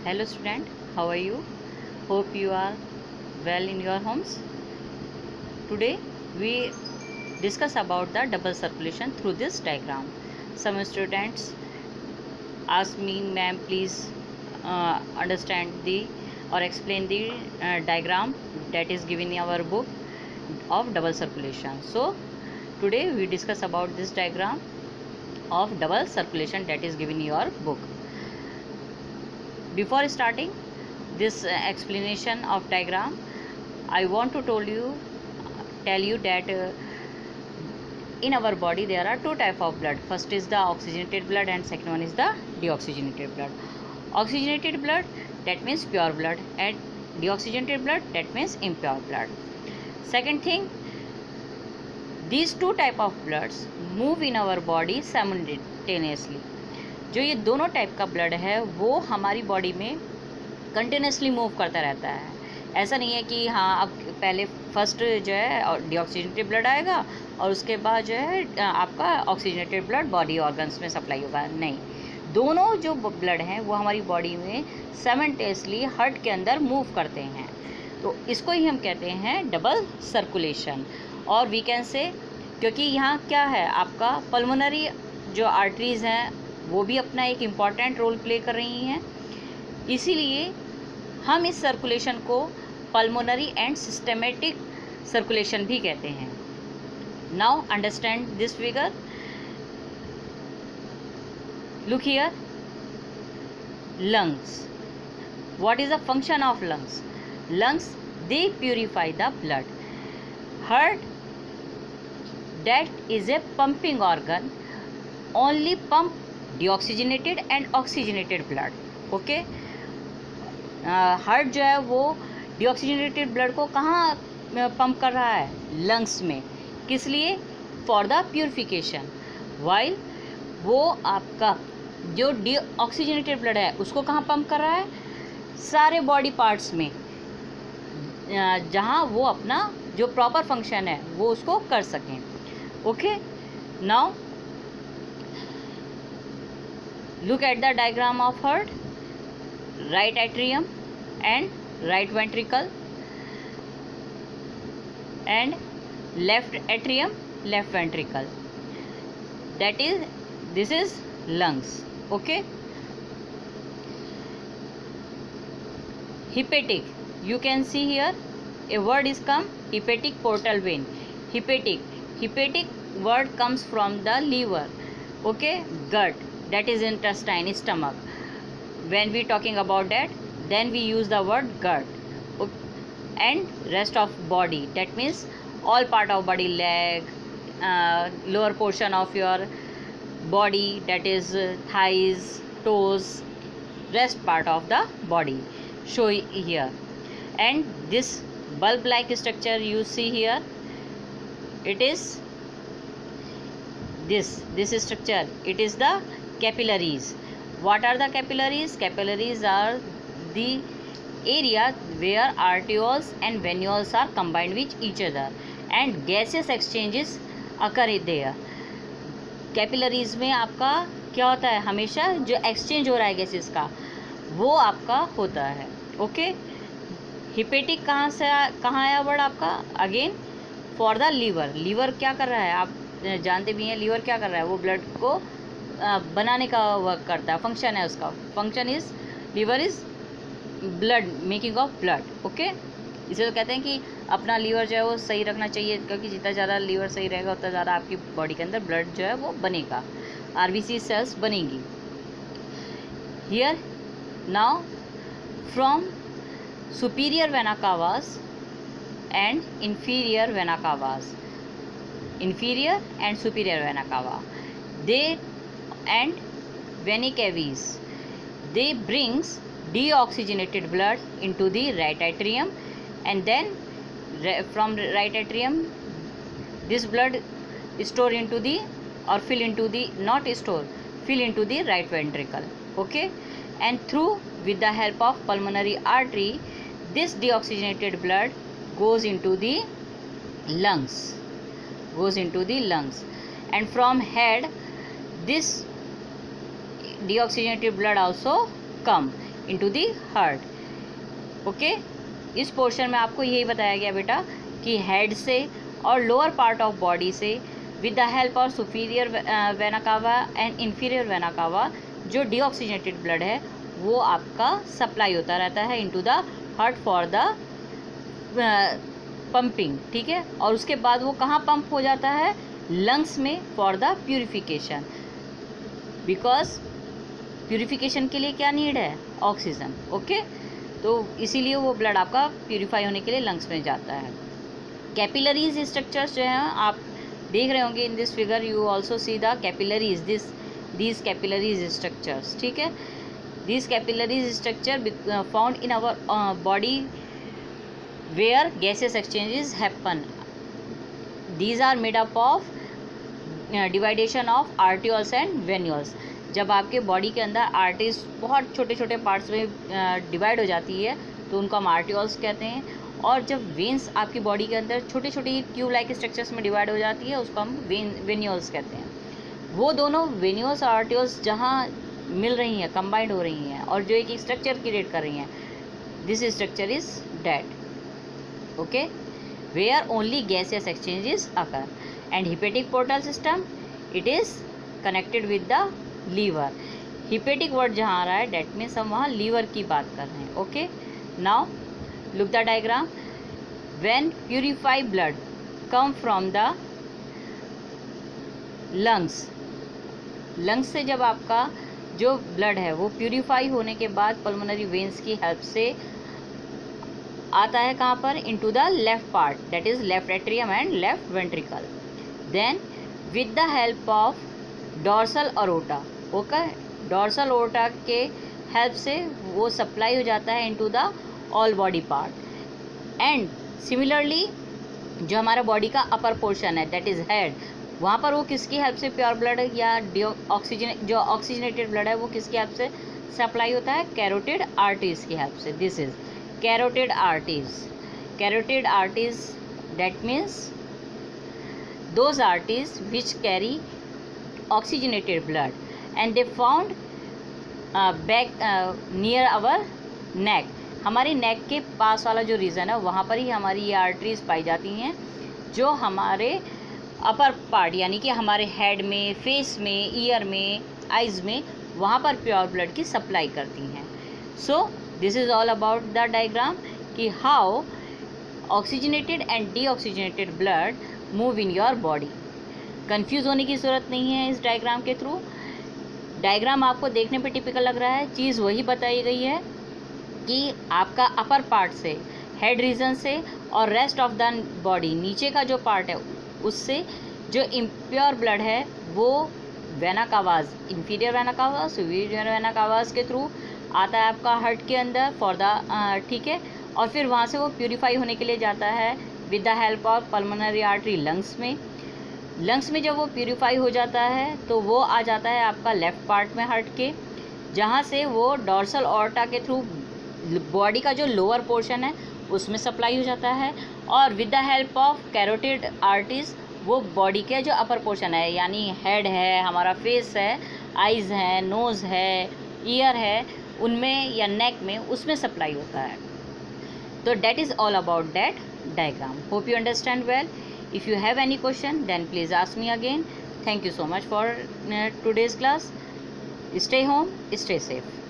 Hello student, how are you? Hope you are well in your homes. Today we discuss about the double circulation through this diagram. Some students ask me, ma'am, please understand the or explain the diagram that is given in our book of double circulation. So today we discuss about this diagram of double circulation that is given in your book. Before starting this explanation of diagram, I want to tell you that in our body there are two type of blood. First is the oxygenated blood and second one is the deoxygenated blood. Oxygenated blood, that means pure blood, and deoxygenated blood, that means impure blood. Second thing, these two type of bloods move in our body simultaneously. जो ये दोनों type का blood है वो हमारी body में continuously move करता रहता है. ऐसा नहीं है कि हाँ अब पहले फर्स्ट जो है डीऑक्सीजनेटेड ब्लड आएगा और उसके बाद जो है आपका ऑक्सीजनेटेड ब्लड बॉडी ऑर्गन्स में सप्लाई होगा. नहीं, दोनों जो ब्लड हैं वो हमारी बॉडी में साइमल्टेनियसली हार्ट के अंदर मूव करते हैं. तो इसको ही हम कहते हैं डबल सर्कुलेशन. और वी कैन से, क्योंकि यहाँ क्या है आपका पल्मोनरी जो आर्टरीज़ हैं वो भी अपना एक इम्पॉर्टेंट रोल प्ले कर रही हैं, इसीलिए हम इस सर्कुलेशन को पल्मोनरी एंड सिस्टेमेटिक सर्कुलेशन भी कहते हैं. Now understand this figure. Look here. lungs. What is the function of lungs? Lungs, they purify the blood. Heart, that is a pumping organ, only pump deoxygenated and oxygenated blood. Okay. Heart जो है वो deoxygenated blood को कहाँ pump कर रहा है? Lungs में. किस लिए? For the purification. वाइल वो आपका जो डीऑक्सीजनेटेड ब्लड है उसको कहाँ पंप कर रहा है? सारे बॉडी पार्ट्स में, जहाँ वो अपना जो प्रॉपर फंक्शन है वो उसको कर सकें. Okay. Now look at the diagram of heart. Right atrium and right ventricle and left atrium, left ventricle. This is lungs. Okay. Hepatic, you can see here a word is come, hepatic portal vein. Hepatic word comes from the liver. Okay. Gut, that is intestine, stomach. When we talking about that, then we use the word gut. And rest of body, that means all part of body, leg, lower portion of your body, that is thighs, toes, rest part of the body show here. And this bulb like structure you see here, it is this structure, it is the capillaries. What are the capillaries? Capillaries are the area where arterioles and venules are combined with each other and gaseous exchanges occur there. Capillaries में आपका क्या होता है? हमेशा जो exchange हो रहा है गैसेस का वो आपका होता है. ओके. हिपेटिक कहाँ आया वर्ड आपका? Again for the liver. Liver क्या कर रहा है? आप जानते भी हैं लीवर क्या कर रहा है? वो ब्लड को बनाने का वर्क करता है, फंक्शन है उसका. Function is liver is blood, making of blood. Okay. इसे तो कहते हैं कि अपना लीवर जो है वो सही रखना चाहिए, क्योंकि जितना ज़्यादा लीवर सही रहेगा उतना ज़्यादा आपकी बॉडी के अंदर ब्लड जो है वो बनेगा, आरबीसी सेल्स बनेंगी. Here now from superior vena cavas and inferior vena cavas, inferior and superior vena cava, they and venae caves, they brings deoxygenated blood into the right atrium, and then from right atrium this blood store into the or fill into the, not store, fill into the right ventricle. Okay. And through, with the help of pulmonary artery, this deoxygenated blood goes into the lungs, and from head this deoxygenated blood also come. into the heart. Okay, इस portion में आपको यही बताया गया बेटा कि head से और लोअर पार्ट ऑफ बॉडी से with the help of superior vena cava and inferior vena कावा जो डीऑक्सीजनेटेड ब्लड है वो आपका सप्लाई होता रहता है into the heart for the pumping, ठीक है। और उसके बाद वो कहाँ पंप हो जाता है? लंग्स में for the purification, because purification के लिए क्या नीड है? Oxygen, okay. तो इसीलिए वो ब्लड आपका प्यूरिफाई होने के लिए लंग्स में जाता है। कैपिलरीज स्ट्रक्चर्स जो हैं आप देख रहे होंगे in this figure, you also see the capillaries, these capillaries structures, ठीक है। These capillaries structure found in our body where gaseous exchanges happen. These are made up of dividation of arterioles and venules. जब आपके body के अंदर arteries बहुत छोटे छोटे parts में डिवाइड हो जाती है तो उनको हम आर्टियोल्स कहते हैं, और जब वेन्स आपकी बॉडी के अंदर छोटे छोटे ट्यूब लाइक स्ट्रक्चर्स में डिवाइड हो जाती है उसको हम वेन्यूल्स कहते हैं। वो दोनों वेन्यूल्स और आर्टियोल्स जहाँ मिल रही हैं, कंबाइंड हो रही हैं और जो एक स्ट्रक्चर क्रिएट कर रही हैं, this structure is that, okay, where only gaseous exchanges occur. And hepatic portal system, it is connected with the liver. hepatic word जहाँ आ रहा है that means हम वहाँ liver की बात कर रहे हैं, okay. Now look the diagram. When purified blood come from the lungs से जब आपका जो ब्लड है वो प्यूरिफाई होने के बाद पल्मोनरी वेन्स की हेल्प से आता है कहाँ पर? Into the left part, that is left atrium and left ventricle. Then with the help of dorsal aorta, okay, dorsal aorta के हेल्प से वो सप्लाई हो जाता है into the all body part. And similarly जो हमारा बॉडी का upper portion है दैट इज हेड, वहाँ पर वो किसकी हेल्प से प्योर ब्लड या जो ऑक्सीजनेटेड ब्लड है वो किसकी हेल्प से सप्लाई होता है? कैरोटिड आर्टरीज की हेल्प से। This is carotid arteries, that means those arteries which carry oxygenated blood and they found back near our neck. हमारी नेक के पास वाला जो रीजन है वहाँ पर ही हमारी ये आर्टरीज पाई जाती हैं जो हमारे अपर पार्ट यानी कि हमारे हेड में, फेस में, ईयर में, आइज़ में वहाँ पर प्योर ब्लड की सप्लाई करती हैं। So this is all about the diagram कि how oxygenated and deoxygenated blood move in your body. Confuse होने की ज़रूरत नहीं है इस डायग्राम के थ्रू। डायग्राम आपको देखने पे टिपिकल लग रहा है, चीज़ वही बताई गई है कि आपका अपर पार्ट से, हेड रीजन से और रेस्ट ऑफ द बॉडी नीचे का जो पार्ट है उससे जो इम्प्योर ब्लड है वो vena cavas, inferior vena cava, superior vena cavas के थ्रू आता है आपका हार्ट के अंदर फॉर द, ठीक है, और फिर वहाँ से वो प्यूरिफाई होने के लिए जाता है with the help of pulmonary artery lungs में। लंग्स में जब वो प्यूरिफाई हो जाता है तो वो आ जाता है आपका लेफ़्ट पार्ट में हार्ट के, जहाँ से वो डॉर्सल ऑर्टा के थ्रू बॉडी का जो लोअर पोर्शन है उसमें सप्लाई हो जाता है, और with the help of carotid arteries वो बॉडी के जो अपर पोर्शन है यानी हेड है, हमारा फेस है, आइज़ है, नोज़ है, ईयर है, उनमें या नेक में उसमें सप्लाई होता है। तो that is all about that diagram. Hope you understand well. If you have any question then please ask me again. Thank you so much for today's class. Stay home, stay safe.